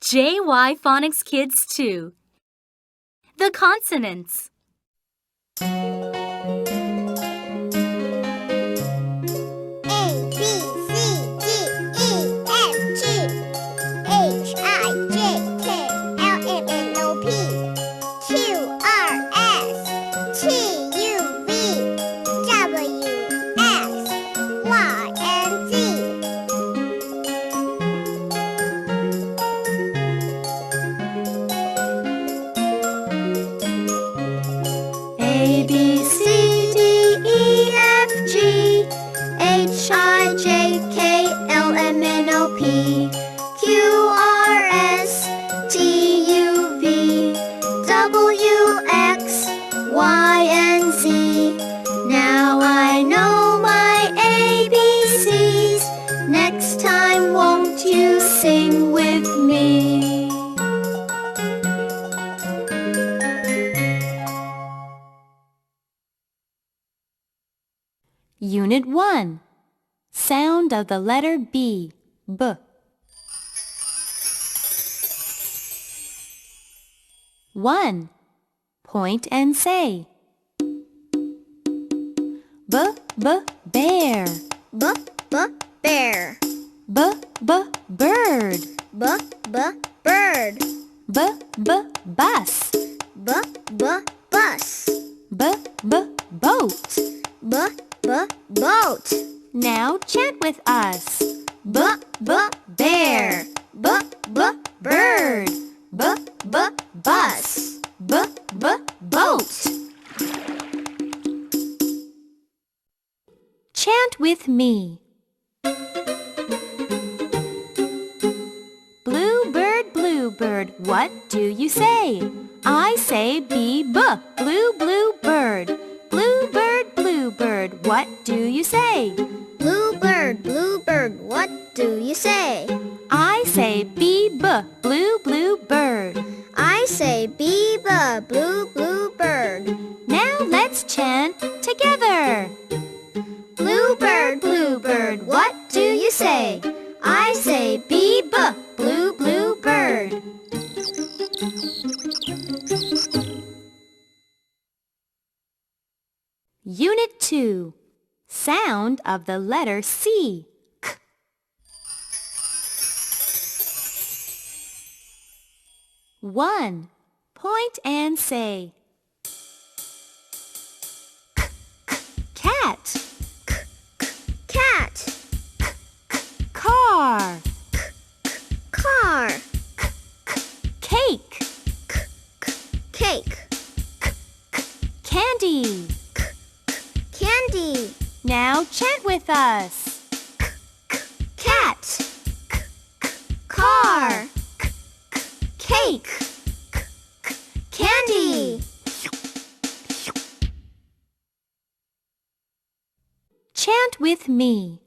JY Phonics Kids-2. The consonants. A, B, C, D, E, F, G, H, I, J, K, L, M, N, O, P, Q, R, S, T, U, V, W, X, Y, and Z. Now I know my ABCs. Next time, won't you sing with me? Unit 1. Sound of the letter B. B. 1. Point and say. B, b, bear. B, b, bear. B, b, bird. B, b, bird. B, b, bus. B, b, bus. B, b, boat. B, b, boat. Now chant with us. B, b, bear. B, b, bird. B, b, bus. B, b, boat. Chant with me. Bluebird, what do you say? I say B-b, blue bird. Bluebird, what do you say? Bluebird, what do you say? I say B-b, blue bird. I say B-b, blue bird. Now let's chant together. Bluebird, what do you say? I say B-b, blue bird. Unit 2. Sound of the letter C. K. 1. Point and say. K, cat. Cat. Car. Car. Cake. Cake. Candy. Candy. Now chant with us. Cat. Car. Cake. Candy. Chant with me.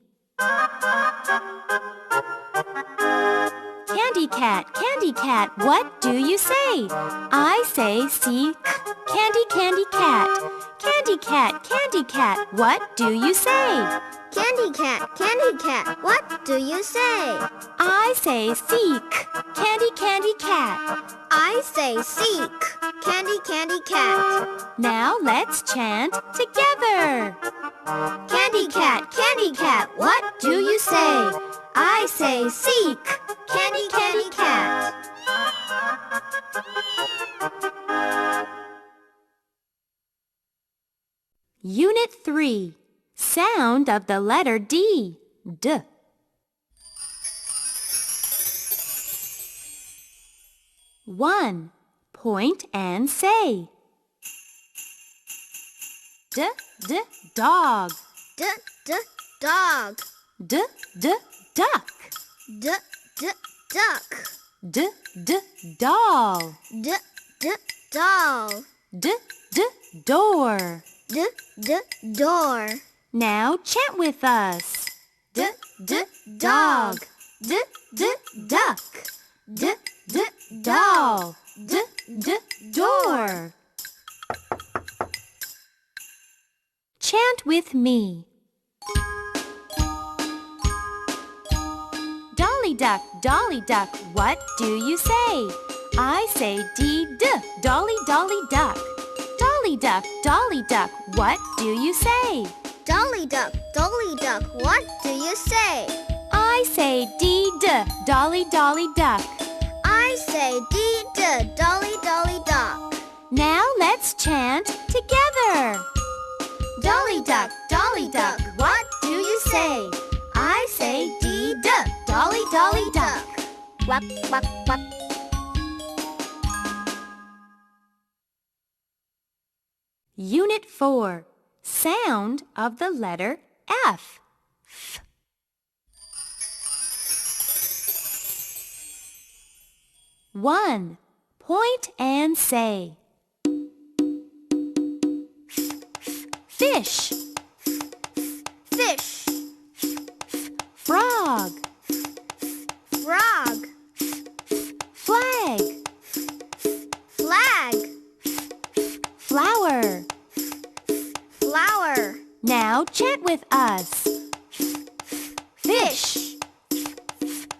Candy cat, what do you say? I say C, candy cat. Candy cat, what do you say? Candy cat, what do you say? I say seek, candy cat. I say seek, candy cat. Now let's chant together. Candy cat, what do you say? I say seek, candy cat. Unit 3. Sound of the letter D. D. 1. Point and say. Dog. Dog. Duck. Duck. Doll. Doll. Door. Door. Now chant with us. Dog. Duck. Doll. Door. Chant with me. Dolly duck, what do you say? I say D-D, Dolly, Dolly duck. Dolly duck, what do you say? Dolly duck, what do you say? I say D-D, Dolly, Dolly duck. I say D-D, Dolly, Dolly duck. Now let's chant together. Dolly duck, what do you say? I say D-D, Dolly, Dolly duck. Quack, quack, quack. Unit 4. Sound of the letter F. F. 1. Point and say. Fish. Fish. Frog. Frog. Flag. Flag. Flower. Flower. Now chant with us. Fish.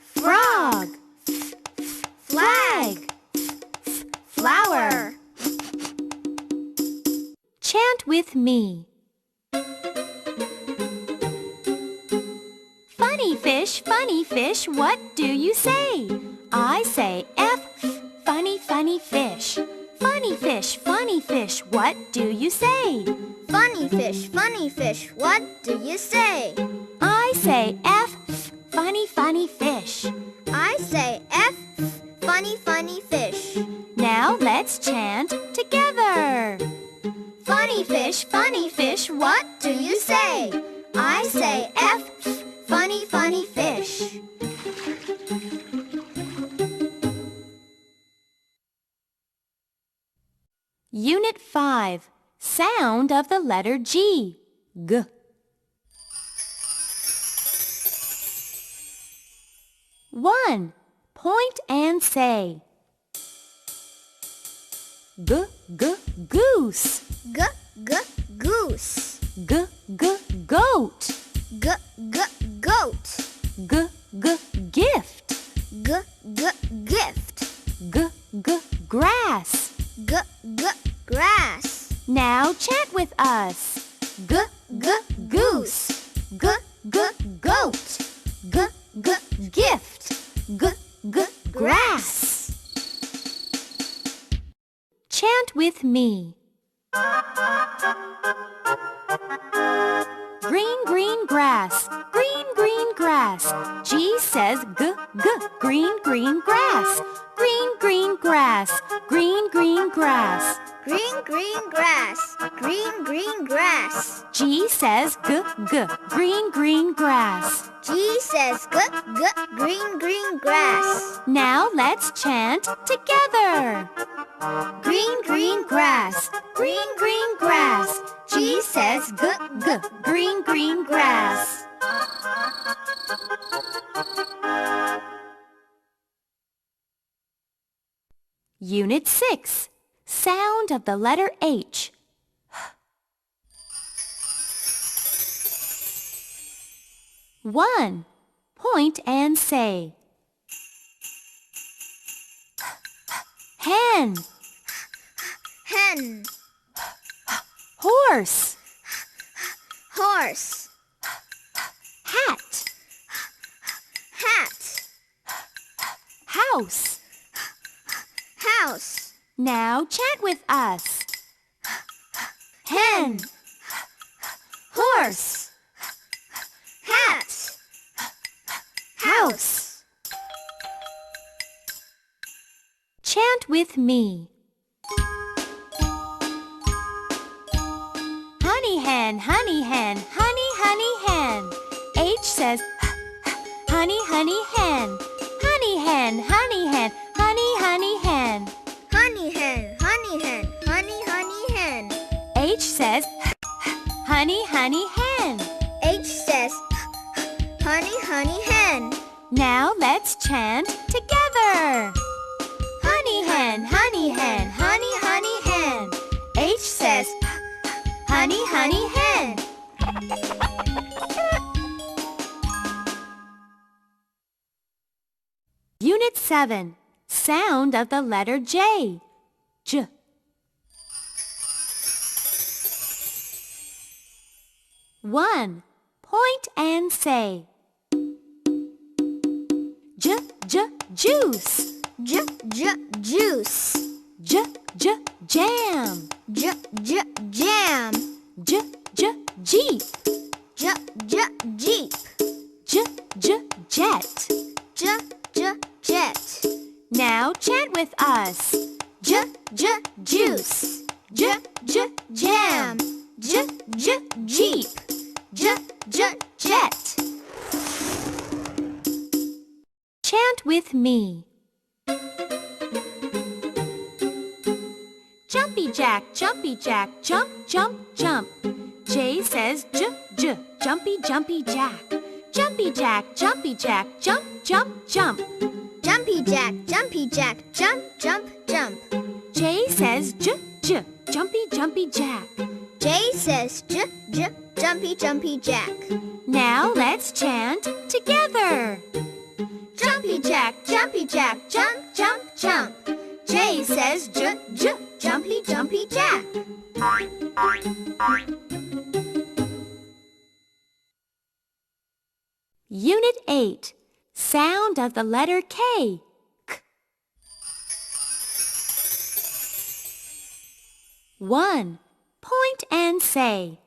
Frog. Flag. Flower. Chant with me. Funny fish, what do you say? I say F, funny fish. Funny fish, what do you say? Funny fish, what do you say? I say F, funny fish. I say F, funny fish. Now let's chant together. Funny fish, what do you say? I say F, funny fish. Unit 5. Sound of the letter G. G. 1. Point and say. G, goose. G, goose. G, goat. G, goat. G, gift. G, gift. G, grass. G, grass. Now chant with us. G, goose. G, goat. G, gift. G, grass. Chant with me. Green grass. Green grass. G says g, green grass. Green grass. Green grass. Green grass. Green grass. G says g, green grass. G says g, green grass. Now let's chant together. Green grass. Green grass. G says g, green grass. Unit 6. Sound of the letter H. 1. Point and say. Hen. Hen. Horse. Horse. Hat. Hat. House. House. Now chant with us. Hen. Horse. Hat. House. Chant with me. Honey hen. Honey hen. H says honey hen. Honey hen. Honey hen. Honey hen. Honey hen. Honey hen. H says honey hen. H says honey hen. Now let's chant together. Honey hen. Honey hen. H says honey hen. 7. Sound of the letter J. J. 1. Point and say. J, j, juice. J, j, juice. J, j, jam. J, j, jam. J, j, jeep. J, j, jeep. J, j, jet. J, j, jet. Now chant with us. J, j, juice. J, j, jam. J, j, jeep. J, j, jet. Chant with me. Jumpy jack, jump, jump, jump. J says j, j, jumpy, jumpy jack. Jumpy jack, jump, jump, jump. Jumpy jack, jump, jump, jump. J says j, j, jumpy, jumpy jack. J says j, j, jumpy, jumpy jack. Now let's chant together. Jumpy jack, jump, jump, jump. J says j, j, jumpy, jumpy jack. Unit 8. Sound of the letter K. K. 1. Point and say.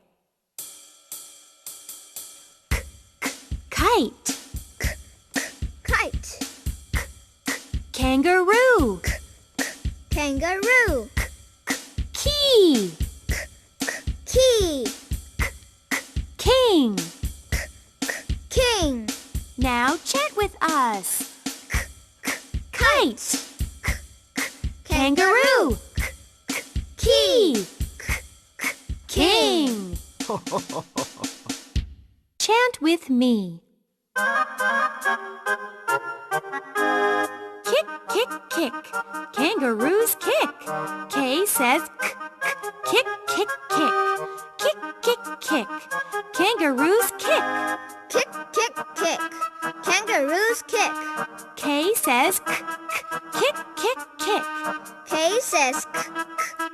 K, k, kite. K, k, kite. Kangaroo. K, k, kangaroo. Key. K, k, key. King. K, k, king. Now chant with us. K, k, Kite. k, k, Kangaroo. Key. King. Chant with me. Kick, kick, kick. Kangaroos kick. K says k, k, kick, kick, kick. Kick, kick, kick. Kangaroos kick. Kick, kick, kick. Kangaroos kick. K says k, k, kick, kick, kick. K says k,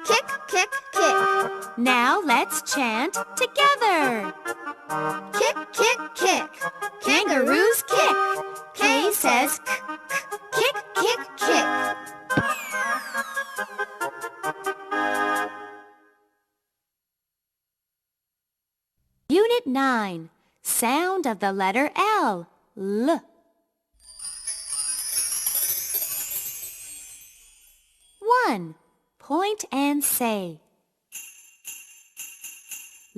k, kick, kick, kick. Now let's chant together. Kick, kick, kick. Kangaroos kick. K says k, k, kick, kick, kick. Unit 9. Sound of the letter L. L. 1. Point and say.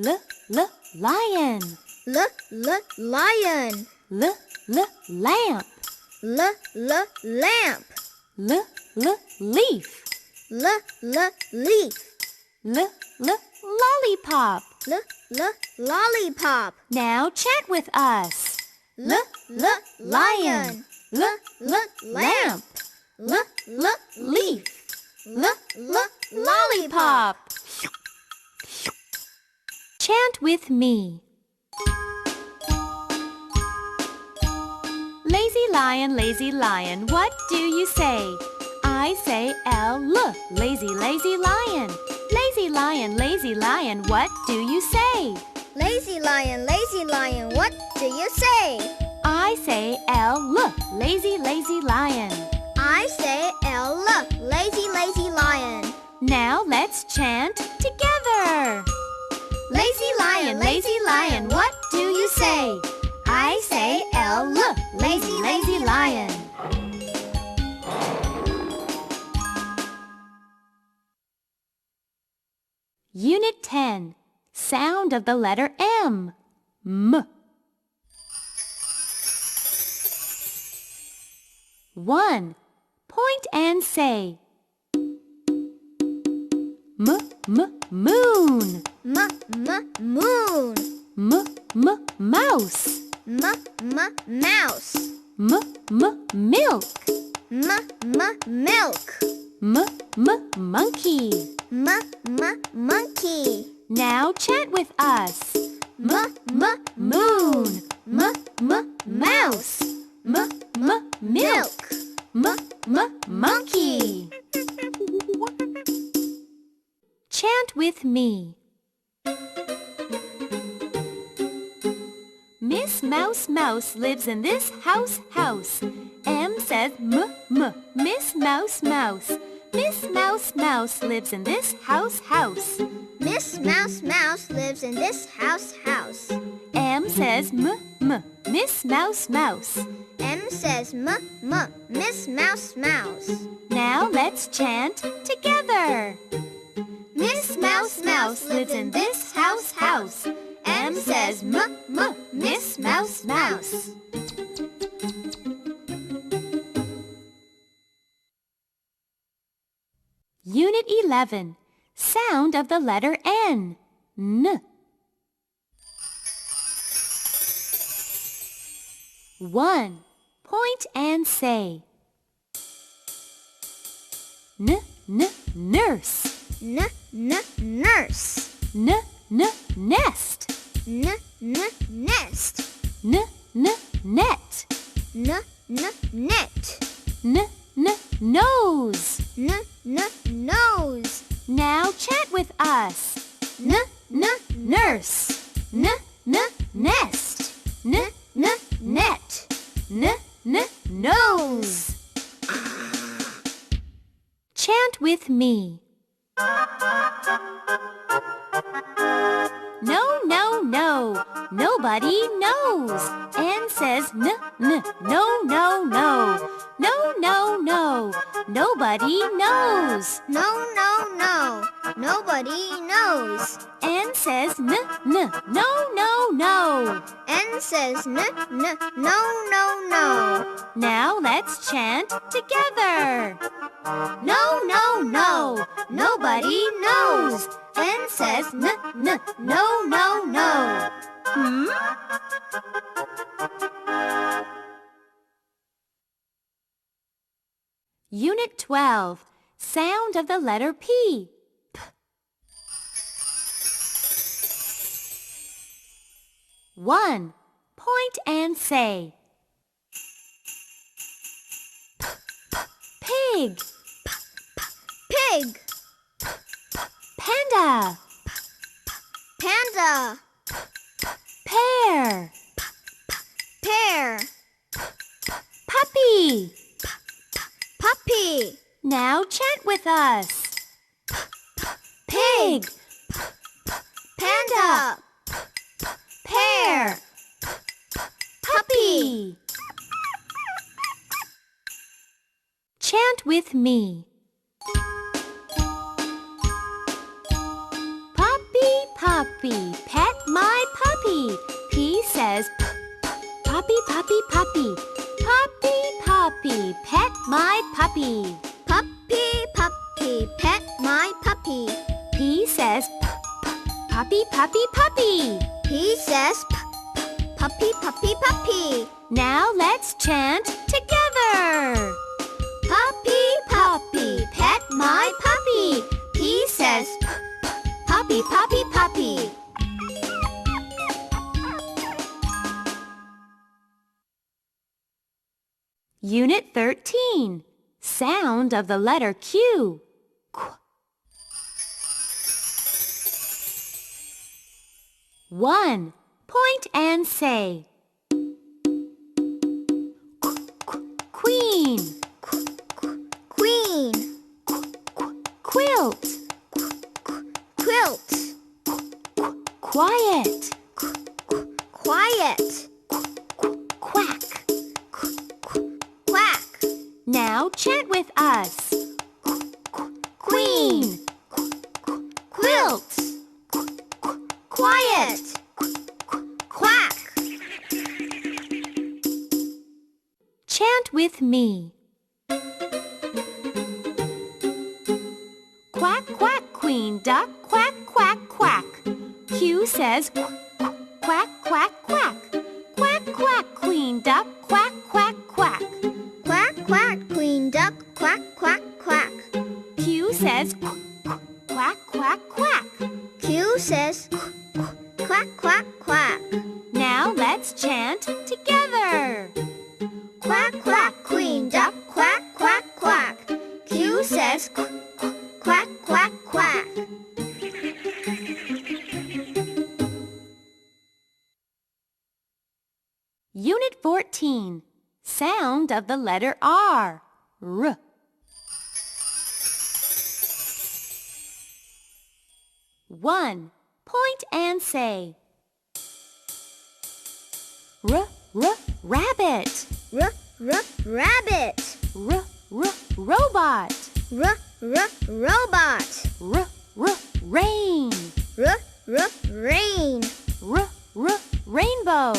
L, l, lion. L, lion. L, lamp. L, lamp. L, leaf. L, leaf. L, lollipop. L, lollipop. Now chant with us. L, lion. L, lamp. L, Leaf. L, Lollipop. Chant with me. Lazy lion, what do you say? I say L, lazy, lazy lion. Lazy lion, what do you say? Lazy lion, what do you say? I say L, lazy, lazy lion. I say L, lazy, lazy lion. Now let's chant together. Lazy lion, what do you say? I say L, lazy, lazy lion. Unit 10. Sound of the letter M. M. 1. Point and say. Moon. Moon. Mouse. Mouse. Milk. Milk. Monkey. Monkey. Now chant with us. Moon. Mouse. Milk. Chant with me. Miss Mouse Mouse lives in this house. M says m. Miss Mouse Mouse. Miss Mouse Mouse lives in this house. Miss Mouse Mouse lives in this house. M says m. Miss Mouse Mouse. M says m. Miss Mouse Mouse. Now let's chant together. Miss Mouse Mouse lives in this house. M says m. Miss Mouse Mouse. Unit 11. Sound of the letter N. N. 1. Point and say. Nurse. Nurse. Nest. Nest. Net. Net. Nose. Nose. Now chant with us. Nurse. Nest. Net. Nose. Chant with me. No. Nobody knows. N says no. Nobody knows. No. Nobody knows. N says no. N says no. Now let's chant together. No. Nobody knows. N says no. Unit 12. Sound of the letter P. 1. Point and say. Pig. Pig. Panda. Panda. Pear. Pear. Puppy. Puppy. Now chant with us. Pig. Panda. Pear. Puppy. Chant with me. Puppy, pet my puppy. P says puppy. Puppy, pet my puppy. Puppy, pet my puppy. P says puppy. P says puppy. Now let's chant together. Puppy, pet my puppy. P says puppy. Unit 13. Sound of the letter Q. 1. Point and say. Queen. Quilt. Quiet. Quack. Now chant with us. Queen. Quilt. Quiet. Quack. Chant with me. Quack, quack, queen duck, quack, quack, quack. Q says quack, quack, quack. Quack, quack, queen duck, quack, quack, quack. Quack, queen duck, quack, quack, quack. Q says quack, quack, quack. Q says quack, quack, quack. Now let's chant together. Quack, quack, queen duck, quack, quack, quack. Q says quack, quack, quack. Sound of the letter R. R. One. Point and say. Rabbit. Rabbit. Robot. Robot. Rain. Rain. Rainbow.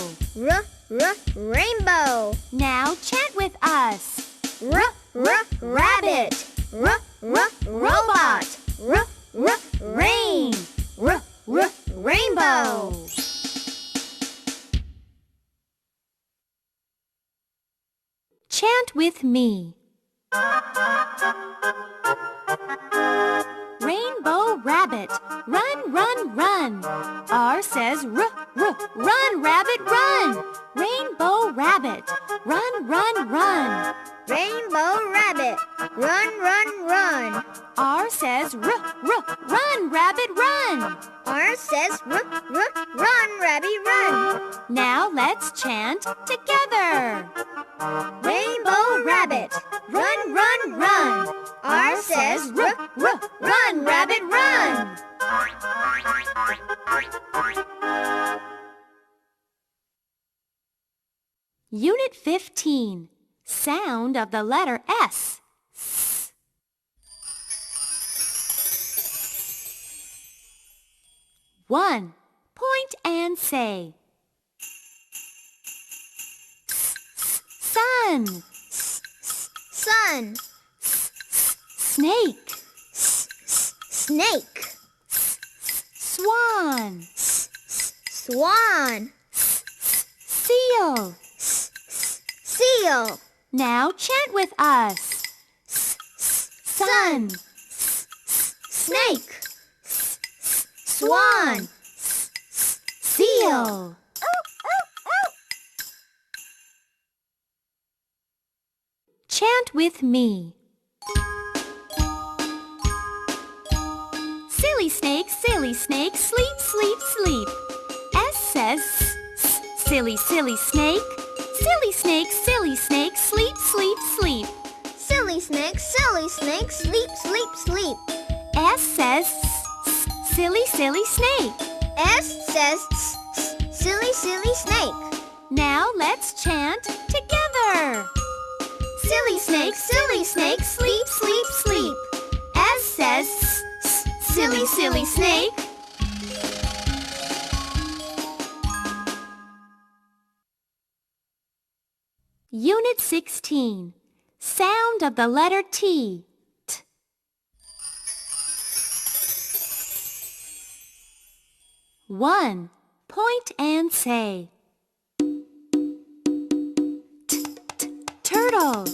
Rainbow. Now chant with us. Rabbit. Robot. Rain. Rainbow. Chant with me. Rainbow rabbit, run, run, run. R says run, rabbit, run. Rainbow rabbit, run, run, run. Rainbow rabbit. Run. R says run, rabbit, run. R says run, rabbit, run. Now let's chant together. Rainbow rabbit. Run. R says Run, rabbit, run. Unit 15. Sound of the letter S. S. One. Point and say. Sun. sun. Snake. Snake. Swan. Swan. Seal. Seal. Now chant with us. Sun. Snake. Swan. Seal. Chant with me. Silly snake, sleep, sleep, sleep. S says silly, silly snake. Silly snake, sleep, sleep, sleep. Silly snake, sleep, sleep, sleep. S says silly, silly snake. S says silly, silly snake. Now let's chant together. Silly snake, sleep, sleep, sleep. S says silly, silly snake. Unit 16. Sound of the letter T. T. One. Point and say. Turtle.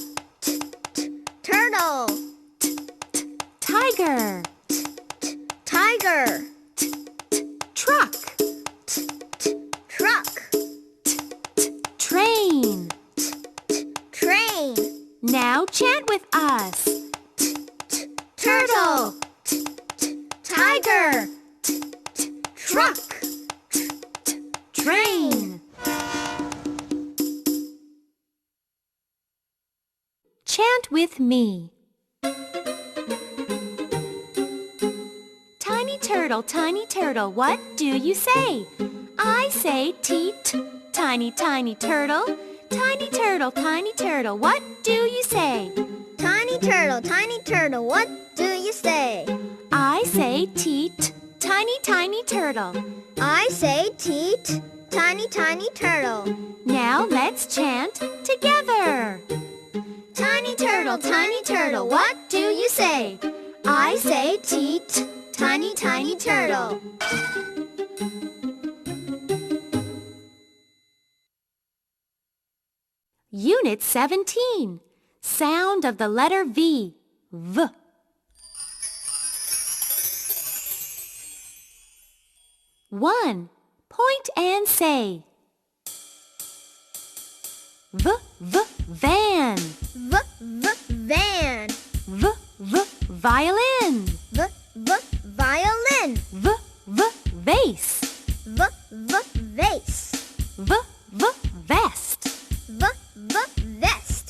Turtle. Tiger. Tiger. Truck. Truck. Train. Train. Now chant with us. Turtle. Tiger. Truck. Train. Chant with me. Tiny turtle, what do you say? I say teet. Tiny turtle. Tiny turtle, what do you say? Tiny turtle, what do you say? I say teet. Tiny turtle. I say teet. Tiny turtle. Now let's chant together. Tiny turtle, what do you say? I say teet. Tiny turtle. Unit 17. Sound of the letter V. V. One. Point and say. Van. Van. Violin. Violin. Vase. Vase. Vest. Vest.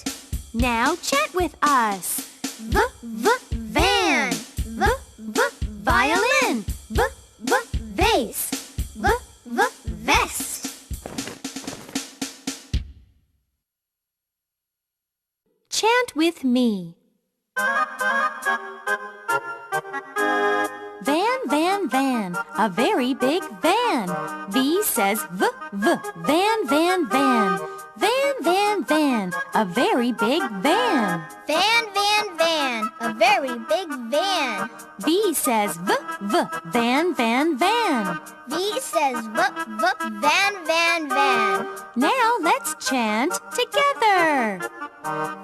van. Violin. Vase. Vest. Chant with me. Van, van, van, a very big van. V says van, van, van. Van, van, van, a very big van. Van, a very big van. V says van, van, van. V says van, van. Now let's chant together.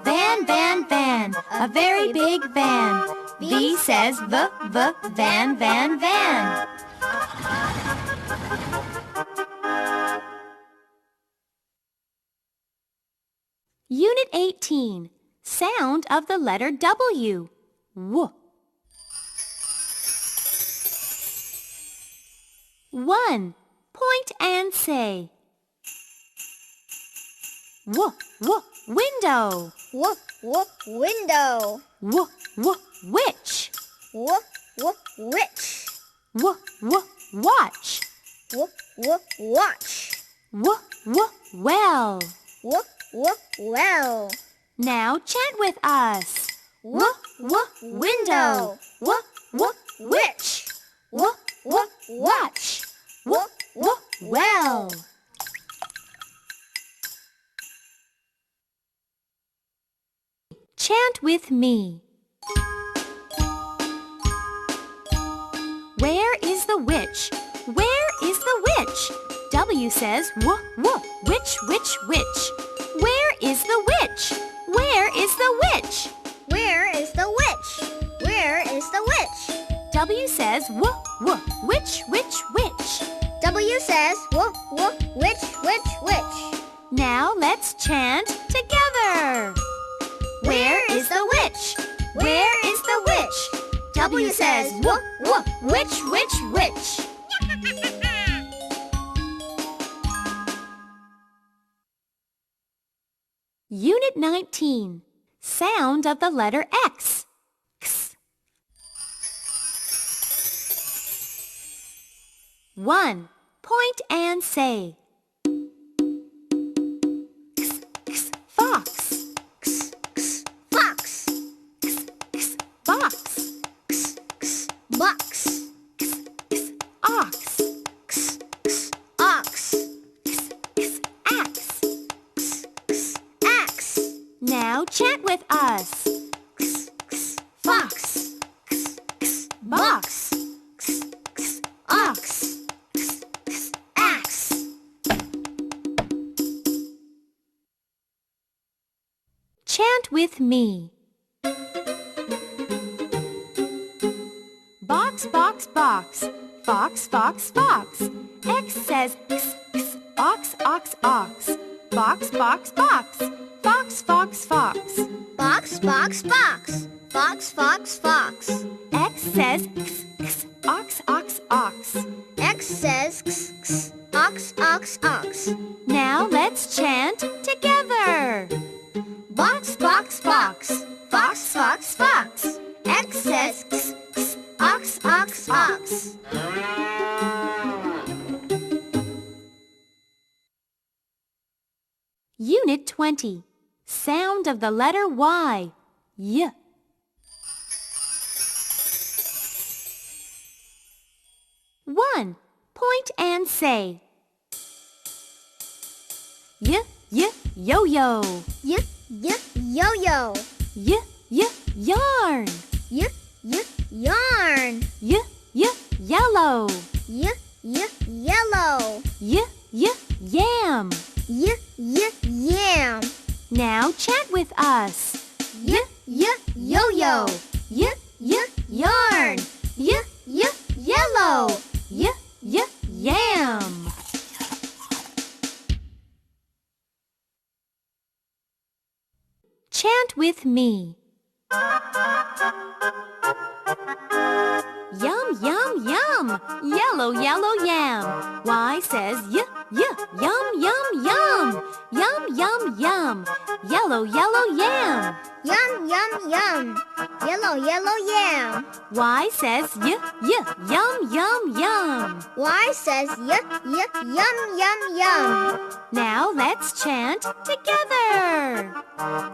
Van, van, van, a very big van. V says van, van, van. Unit 18. Sound of the letter W. W. 1. Point and say. Window. Window. Witch. Witch. Watch. Watch. Well. Well. Now chant with us. Window. Witch. Watch. Well. Chant with me. Where is the witch? Where is the witch? W says witch. Where is the witch? Where is the witch? Where is the witch? Where is the witch? W says witch. W says witch. Now let's chant together. Where is the witch? Where is the witch? W says witch. Unit 19. Sound of the letter X. X. 1. Point and say. X, fox. Fox. Box. Box. Ox. Ox. Axe. Axe. Now chant with us. Fox. Box. Ox. Axe. Chant with me. Box, box, box. Fox, fox, fox. X says ox. Box, box, box. Fox, fox, fox. Box. X says ox. X says ox. Now let's chant together. Box. Fox. X says ox. Unit 20. Sound of the letter Y. Y. 1. Point and say. Yo-yo. Yo-yo. Yarn. Yarn. Yellow. Yellow. Yam. Yam. Now chant with us. Yo-yo. Yarn. Yellow. Yam. Chant with me. Yum, yum, yum. Yellow yam. Y says yum, yum, yum. Yum, yum, yum. Yellow, yellow yam. Yum, yum, yum. Yellow, yellow yam. Y says yum, yum, yum. Y says yum, yum, yum. Now let's chant together.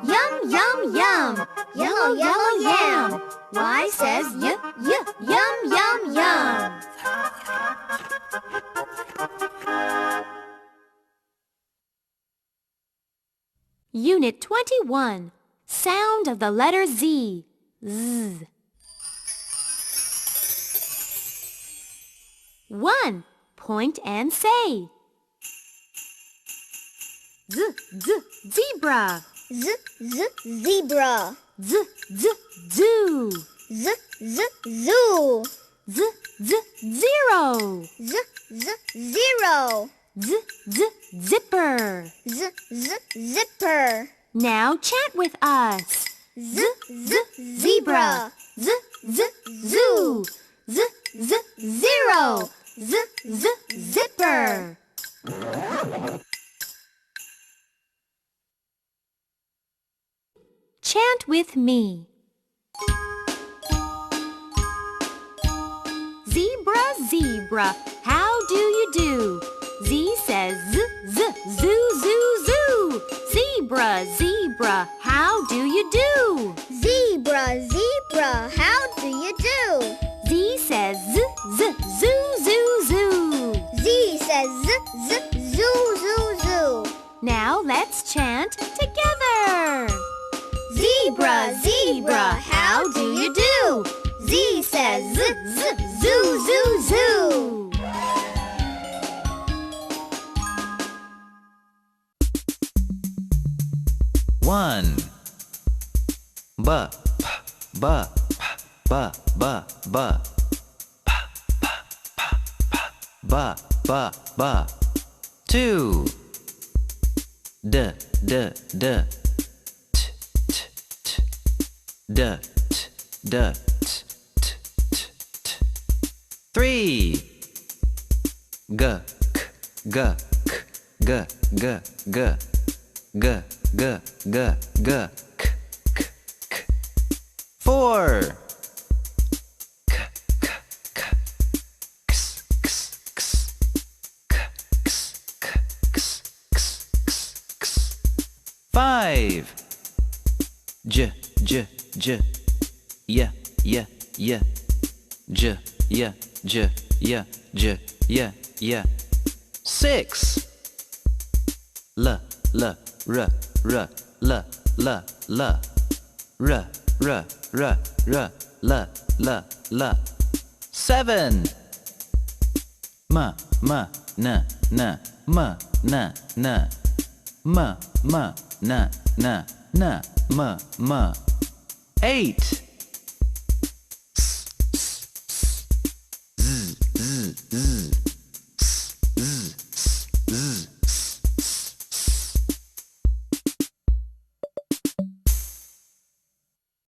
Yum, yum, yum. Yellow, yellow yam. Y says yum, yum, yum. Unit 21. Sound of the letter Z. Z. 1. Point and say. Zebra. Zebra. Zoo. Zoo. Zero. Zero. Zipper. Zipper. Now chant with us. Zebra. Zoo. Zero. Zipper. Chant with me. Zebra, zebra, how do you do? Z says zoo, zoo. Zebra, zebra, how do you do? Zebra, zebra, how do you do? Z says zoo. Z says zoo. Now let's chant together. Zebra, zebra, how do you do? Z says zoo. 1. Ba, ba, ba, ba, ba. Ba. 2. D. D. 3. G. 4. Five. J. Yeah. J. 6. L. R. 7. M. 8.